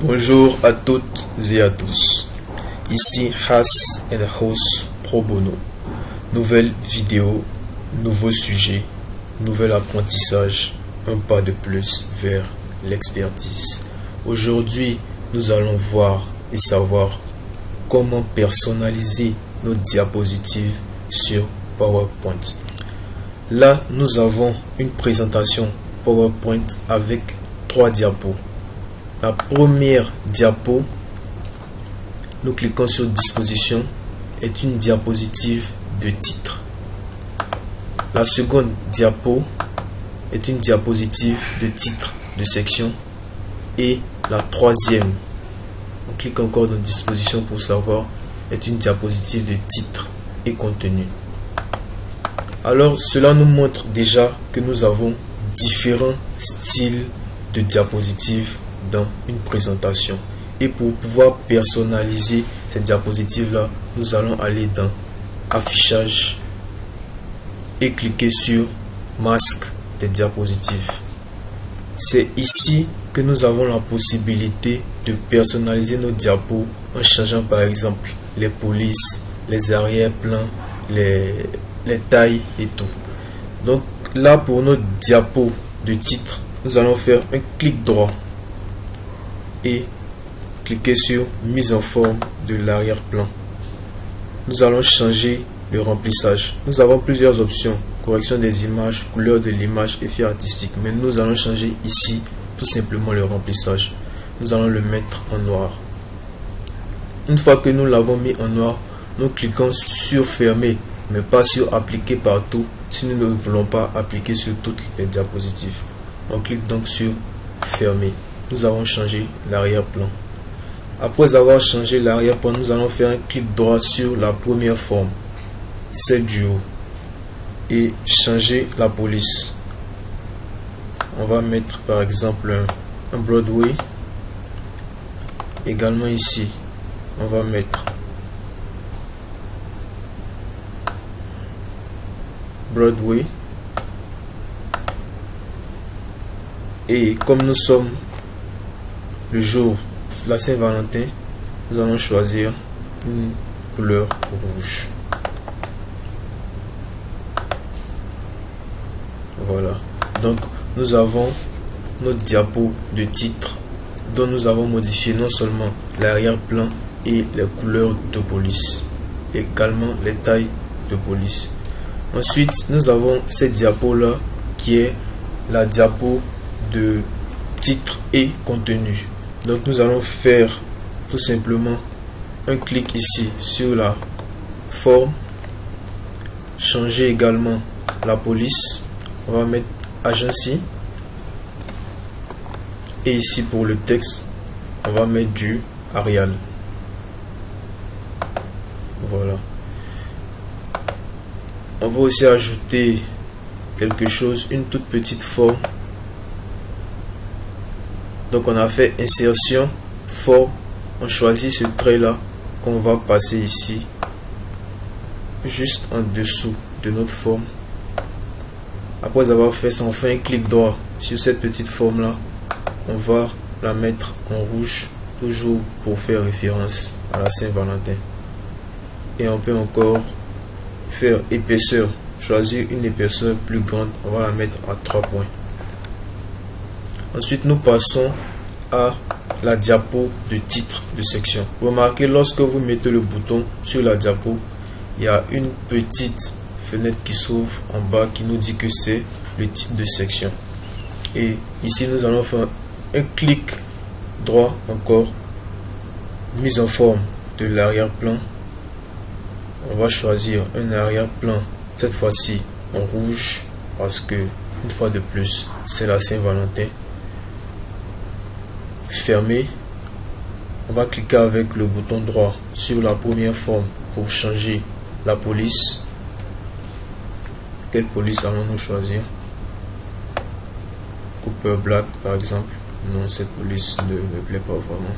Bonjour à toutes et à tous, ici Has and House Pro Bono. Nouvelle vidéo, nouveau sujet, nouvel apprentissage, un pas de plus vers l'expertise. Aujourd'hui, nous allons voir et savoir comment personnaliser nos diapositives sur PowerPoint. Là, nous avons une présentation PowerPoint avec 3 diapos. La première diapo, nous cliquons sur disposition, est une diapositive de titre. La seconde diapo est une diapositive de titre de section. Et la troisième, on clique encore dans disposition pour savoir, est une diapositive de titre et contenu. Alors cela nous montre déjà que nous avons différents styles de diapositives dans une présentation. Et pour pouvoir personnaliser cette diapositive là, nous allons aller dans affichage et cliquer sur masque des diapositives. C'est ici que nous avons la possibilité de personnaliser nos diapos en changeant par exemple les polices, les arrière-plans, les tailles et tout. Donc là, pour notre diapo de titre, nous allons faire un clic droit et cliquer sur mise en forme de l'arrière-plan. Nous allons changer le remplissage. Nous avons plusieurs options: correction des images, couleur de l'image, effet artistique, mais nous allons changer ici tout simplement le remplissage. Nous allons le mettre en noir. Une fois que nous l'avons mis en noir, nous cliquons sur fermer, mais pas sur appliquer partout si nous ne voulons pas appliquer sur toutes les diapositives. On clique donc sur fermer. Nous avons changé l'arrière-plan. Après avoir changé l'arrière-plan, nous allons faire un clic droit sur la première forme, celle du haut, et changer la police. On va mettre par exemple un Broadway. Également ici, on va mettre Broadway. Et comme nous sommes le jour de la Saint-Valentin, nous allons choisir une couleur rouge. Voilà. Donc nous avons notre diapo de titre dont nous avons modifié non seulement l'arrière-plan et les couleurs de police, également les tailles de police. Ensuite, nous avons cette diapo là qui est la diapo de titre et contenu. Donc nous allons faire tout simplement un clic ici sur la forme, changer également la police. On va mettre agency. Et ici pour le texte, on va mettre du Arial. Voilà. On va aussi ajouter quelque chose, une toute petite forme. Donc on a fait insertion, forme, on choisit ce trait là qu'on va passer ici, juste en dessous de notre forme. Après avoir fait ça, on fait un clic droit sur cette petite forme là, on va la mettre en rouge, toujours pour faire référence à la Saint-Valentin. Et on peut encore faire épaisseur, choisir une épaisseur plus grande, on va la mettre à 3 points. Ensuite, nous passons à la diapo de titre de section. Remarquez, lorsque vous mettez le bouton sur la diapo, il y a une petite fenêtre qui s'ouvre en bas qui nous dit que c'est le titre de section. Et ici, nous allons faire un clic droit encore, mise en forme de l'arrière-plan. On va choisir un arrière-plan, cette fois-ci en rouge, parce que une fois de plus, c'est la Saint-Valentin. Fermer. On va cliquer avec le bouton droit sur la première forme pour changer la police. Quelle police allons-nous choisir? Cooper Black par exemple. Non, cette police ne me plaît pas vraiment.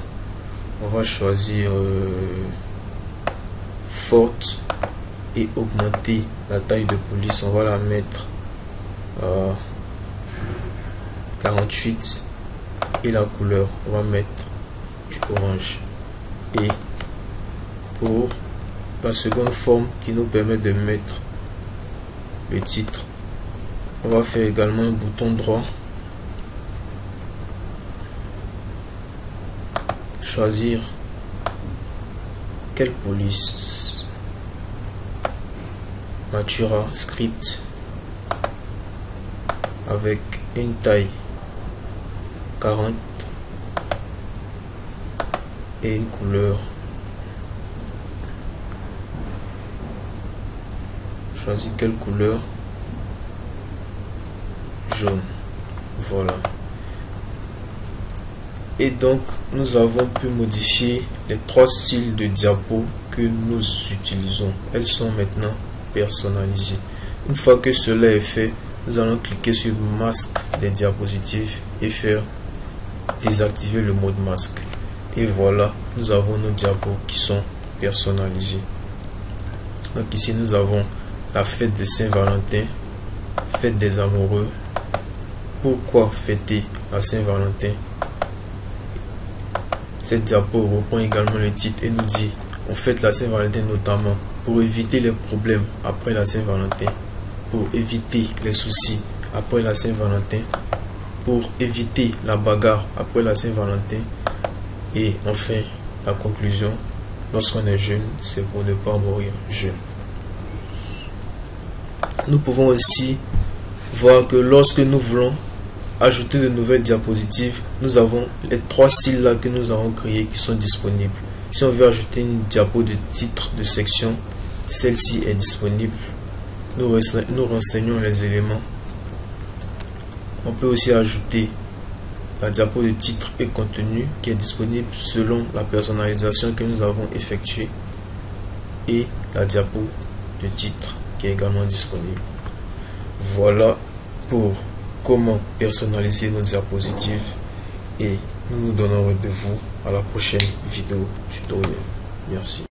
On va choisir forte et augmenter la taille de police. On va la mettre à 48 et la couleur, on va mettre du orange. Et pour la seconde forme qui nous permet de mettre le titre, on va faire également un bouton droit, choisir quelle police, Matura Script, avec une taille 40 et une couleur. Choisis quelle couleur? Jaune. Voilà. Et donc nous avons pu modifier les 3 styles de diapo que nous utilisons. Elles sont maintenant personnalisées. Une fois que cela est fait, nous allons cliquer sur masque des diapositives et faire désactiver le mode masque. Et voilà, nous avons nos diapos qui sont personnalisés. Donc ici nous avons la fête de Saint-Valentin, fête des amoureux. Pourquoi fêter la Saint-Valentin? Cette diapo reprend également le titre et nous dit on fête la Saint-Valentin notamment pour éviter les problèmes après la Saint-Valentin, pour éviter les soucis après la Saint-Valentin, pour éviter la bagarre après la Saint-Valentin. Et enfin, la conclusion, lorsqu'on est jeune, c'est pour ne pas mourir jeune. Nous pouvons aussi voir que lorsque nous voulons ajouter de nouvelles diapositives, nous avons les 3 styles là que nous avons créés qui sont disponibles. Si on veut ajouter une diapo de titre de section, celle-ci est disponible. Nous renseignons les éléments. On peut aussi ajouter la diapo de titre et contenu qui est disponible selon la personnalisation que nous avons effectuée, et la diapo de titre qui est également disponible. Voilà pour comment personnaliser nos diapositives, et nous nous donnons rendez-vous à la prochaine vidéo tutoriel. Merci.